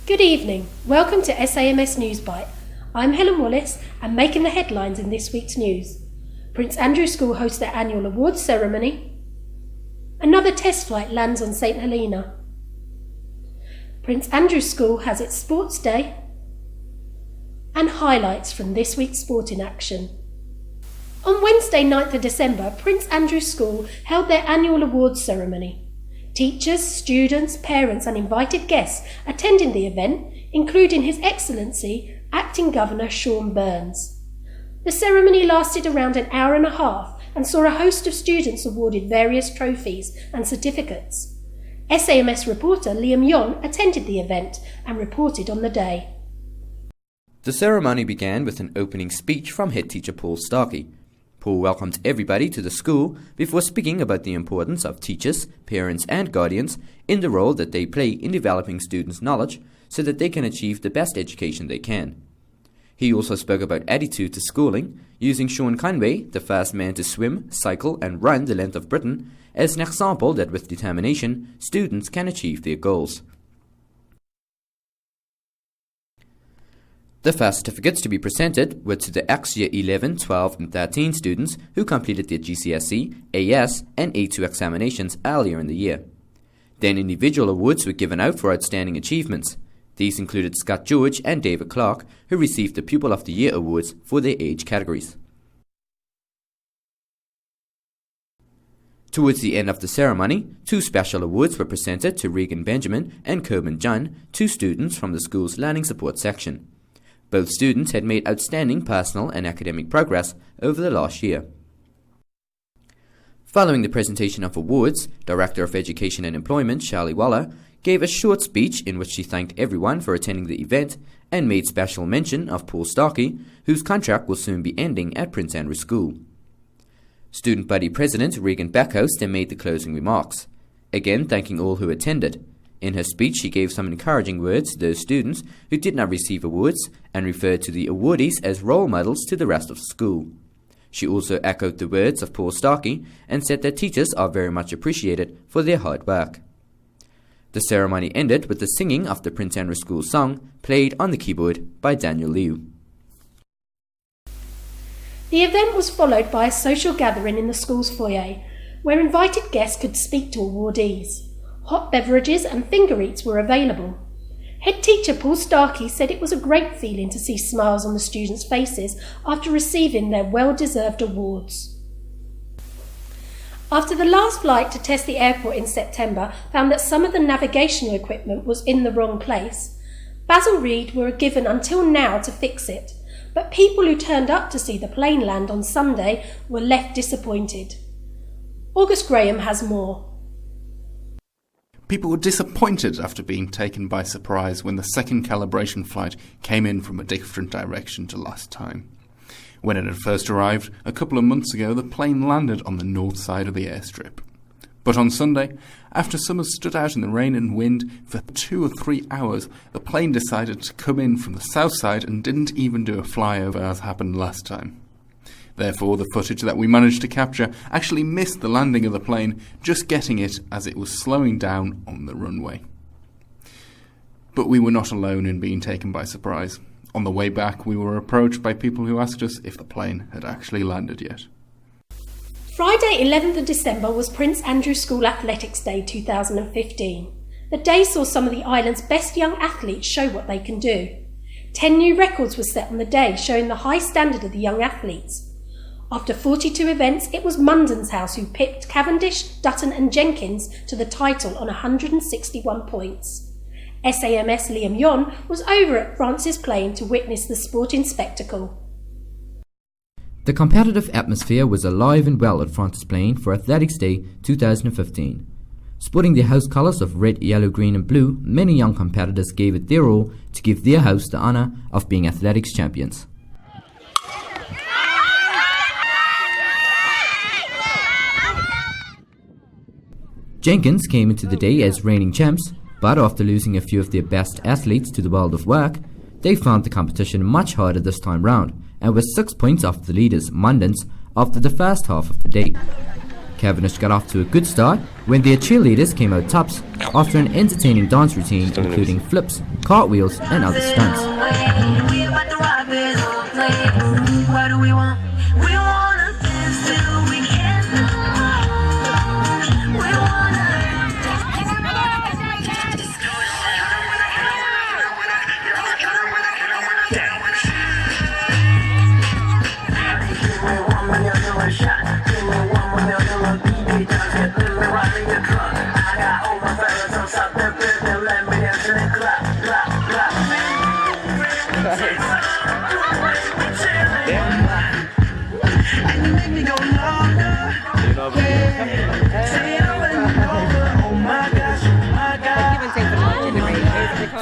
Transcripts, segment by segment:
Good evening. Welcome to SAMS Newsbite. I'm Helen Wallace and making the headlines in this week's news. Prince Andrew School hosts their annual awards ceremony. Another test flight lands on St Helena. Prince Andrew School has its sports day. And highlights from this week's sporting action. On Wednesday 9th of December, Prince Andrew School held their annual awards ceremony. Teachers, students, parents and invited guests attended the event, including His Excellency, Acting Governor Sean Burns. The ceremony lasted around an hour and a half and saw a host of students awarded various trophies and certificates. SAMS reporter Liam Yon attended the event and reported on the day. The ceremony began with an opening speech from head teacher Paul Starkey. Paul welcomed everybody to the school before speaking about the importance of teachers, parents and guardians in the role that they play in developing students' knowledge so that they can achieve the best education they can. He also spoke about attitude to schooling, using Sean Conway, the first man to swim, cycle and run the length of Britain, as an example that with determination, students can achieve their goals. The first certificates to be presented were to the ex-year 11, 12 and 13 students who completed their GCSE, AS and A2 examinations earlier in the year. Then individual awards were given out for outstanding achievements. These included Scott George and David Clark, who received the Pupil of the Year awards for their age categories. Towards the end of the ceremony, two special awards were presented to Regan Benjamin and Coben John, two students from the school's Learning Support section. Both students had made outstanding personal and academic progress over the last year. Following the presentation of awards, Director of Education and Employment Charlie Waller gave a short speech in which she thanked everyone for attending the event and made special mention of Paul Starkey, whose contract will soon be ending at Prince Andrew School. Student Buddy President Regan Backhouse then made the closing remarks, again thanking all who attended. In her speech, she gave some encouraging words to those students who did not receive awards and referred to the awardees as role models to the rest of the school. She also echoed the words of Paul Starkey and said that teachers are very much appreciated for their hard work. The ceremony ended with the singing of the Prince Andrew School song, played on the keyboard by Daniel Liu. The event was followed by a social gathering in the school's foyer, where invited guests could speak to awardees. Hot beverages and finger eats were available. Head teacher Paul Starkey said it was a great feeling to see smiles on the students' faces after receiving their well-deserved awards. After the last flight to test the airport in September found that some of the navigational equipment was in the wrong place, Basil Reed were given until now to fix it, but people who turned up to see the plane land on Sunday were left disappointed. August Graham has more. People were disappointed after being taken by surprise when the second calibration flight came in from a different direction to last time. When it had first arrived, a couple of months ago, the plane landed on the north side of the airstrip. But on Sunday, after some had stood out in the rain and wind for 2 or 3 hours, the plane decided to come in from the south side and didn't even do a flyover as happened last time. Therefore, the footage that we managed to capture actually missed the landing of the plane, just getting it as it was slowing down on the runway. But we were not alone in being taken by surprise. On the way back, we were approached by people who asked us if the plane had actually landed yet. Friday 11th of December was Prince Andrew School Athletics Day 2015. The day saw some of the island's best young athletes show what they can do. 10 new records were set on the day, showing the high standard of the young athletes. After 42 events, it was Munden's House who picked Cavendish, Dutton and Jenkins to the title on 161 points. SAMS Liam Yon was over at Francis Plain to witness the sporting spectacle. The competitive atmosphere was alive and well at Francis Plain for Athletics Day 2015. Sporting their house colours of red, yellow, green and blue, many young competitors gave it their all to give their house the honour of being athletics champions. Jenkins came into the day as reigning champs, but after losing a few of their best athletes to the world of work, they found the competition much harder this time round and were 6 points off the leaders, Mundens, after the first half of the day. Cavendish got off to a good start when their cheerleaders came out tops after an entertaining dance routine including flips, cartwheels and other stunts.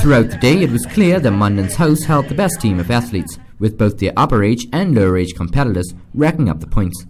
Throughout the day, it was clear that Munden's house held the best team of athletes, with both their upper age and lower age competitors racking up the points.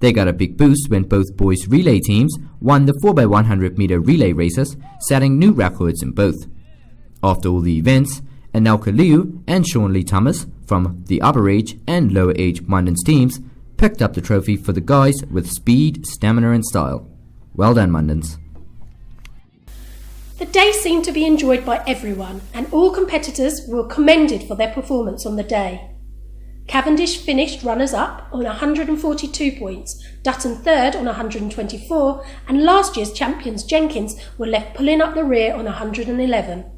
They got a big boost when both boys' relay teams won the 4x100 meter relay races, setting new records in both. After all the events, Anelka Liu and Sean Lee Thomas from the upper age and lower age Munden's teams picked up the trophy for the guys with speed, stamina and style. Well done, Mundens. The day seemed to be enjoyed by everyone, and all competitors were commended for their performance on the day. Cavendish finished runners-up on 142 points, Dutton third on 124, and last year's champions Jenkins were left pulling up the rear on 111.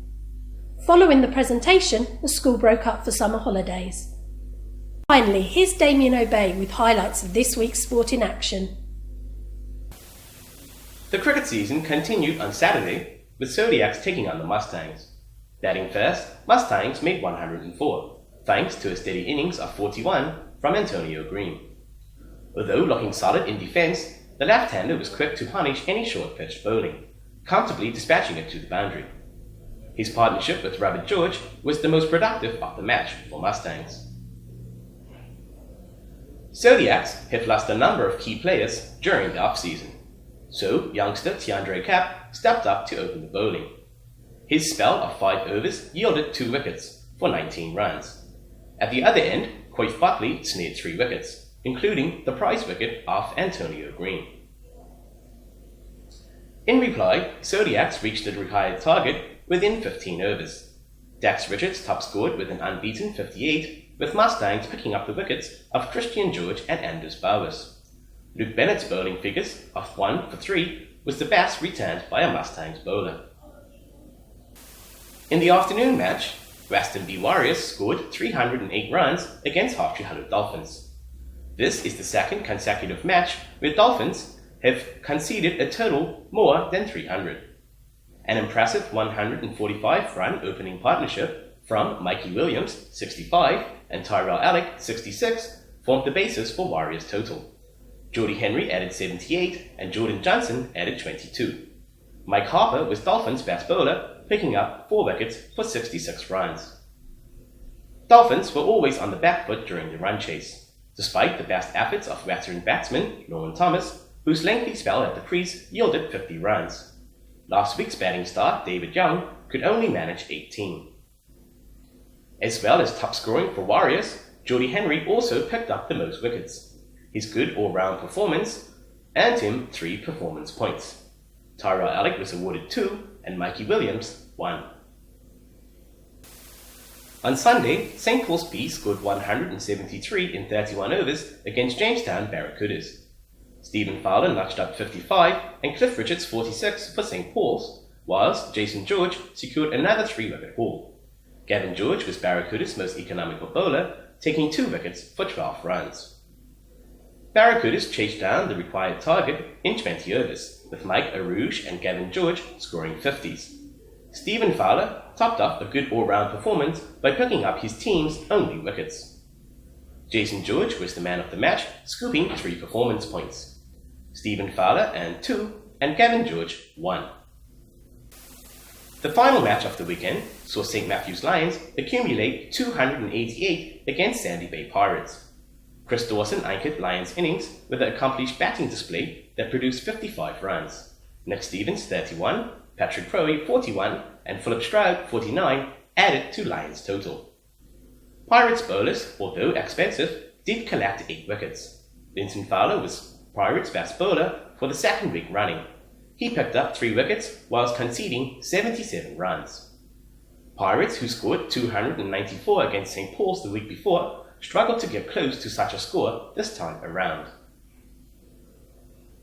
Following the presentation, the school broke up for summer holidays. Finally, here's Damien Obey with highlights of this week's sport in action. The cricket season continued on Saturday, with Zodiacs taking on the Mustangs. Batting first, Mustangs made 104, thanks to a steady innings of 41 from Antonio Green. Although looking solid in defence, the left-hander was quick to punish any short-pitched bowling, comfortably dispatching it to the boundary. His partnership with Robert George was the most productive of the match for Mustangs. Zodiacs have lost a number of key players during the off-season, so youngster Tiandre Cap stepped up to open the bowling. His spell of 5 overs yielded 2 wickets for 19 runs. At the other end, Coif Buckley snared 3 wickets, including the prize wicket off Antonio Green. In reply, Zodiacs reached the required target within 15 overs. Dax Richards top-scored with an unbeaten 58, with Mustangs picking up the wickets of Christian George and Anders Bowers. Luke Bennett's bowling figures of 1 for 3 was the best returned by a Mustangs bowler. In the afternoon match, Western B Warriors scored 308 runs against Hartree Hollow Dolphins. This is the second consecutive match where Dolphins have conceded a total more than 300. An impressive 145-run opening partnership from Mikey Williams, 65, and Tyrell Alec, 66, formed the basis for Warriors' total. Jordy Henry added 78 and Jordan Johnson added 22. Mike Harper was Dolphins' best bowler, picking up 4 wickets for 66 runs. Dolphins were always on the back foot during the run chase, despite the best efforts of veteran batsman Norman Thomas, whose lengthy spell at the crease yielded 50 runs. Last week's batting star David Young could only manage 18. As well as top scoring for Warriors, Jordy Henry also picked up the most wickets. His good all-round performance earned him 3 performance points. Tyrell Alec was awarded 2 and Mikey Williams 1. On Sunday, St. Paul's B scored 173 in 31 overs against Jamestown Barracudas. Stephen Fowler notched up 55 and Cliff Richards 46 for St. Paul's, whilst Jason George secured another 3-wicket haul. Gavin George was Barracuda's most economical bowler, taking 2 wickets for 12 runs. Barracudas chased down the required target in 20 overs, with Mike Arouge and Gavin George scoring 50s. Stephen Fowler topped off a good all-round performance by picking up his team's only wickets. Jason George was the man of the match, scooping 3 performance points. Stephen Fowler earned 2 and Gavin George 1. The final match of the weekend saw St. Matthew's Lions accumulate 288 against Sandy Bay Pirates. Chris Dawson anchored Lions' innings with an accomplished batting display that produced 55 runs. Nick Stevens, 31, Patrick Proe, 41, and Philip Stroud, 49, added to Lions' total. Pirates bowlers, although expensive, did collect 8 wickets. Vincent Fowler was Pirates' best bowler for the second week running. He picked up 3 wickets whilst conceding 77 runs. Pirates, who scored 294 against St. Paul's the week before, struggled to get close to such a score this time around.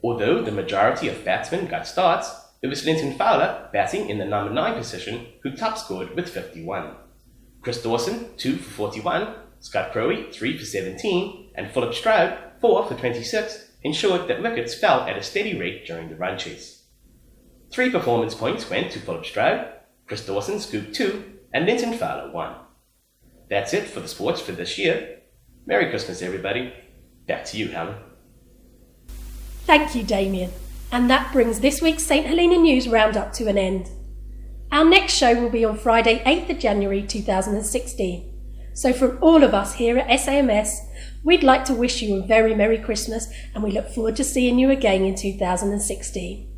Although the majority of batsmen got starts, it was Linton Fowler batting in the number 9 position who top scored with 51. Chris Dawson 2 for 41, Scott Crowey 3 for 17, and Philip Stroud 4 for 26 ensured that wickets fell at a steady rate during the run chase. 3 performance points went to Philip Stroud, Chris Dawson scooped 2, and Linton Fowler 1. That's it for the sports for this year. Merry Christmas, everybody. Back to you, Helen. Thank you, Damien. And that brings this week's St Helena News Roundup to an end. Our next show will be on Friday, 8th of January 2016. So from all of us here at SAMS, we'd like to wish you a very Merry Christmas, and we look forward to seeing you again in 2016.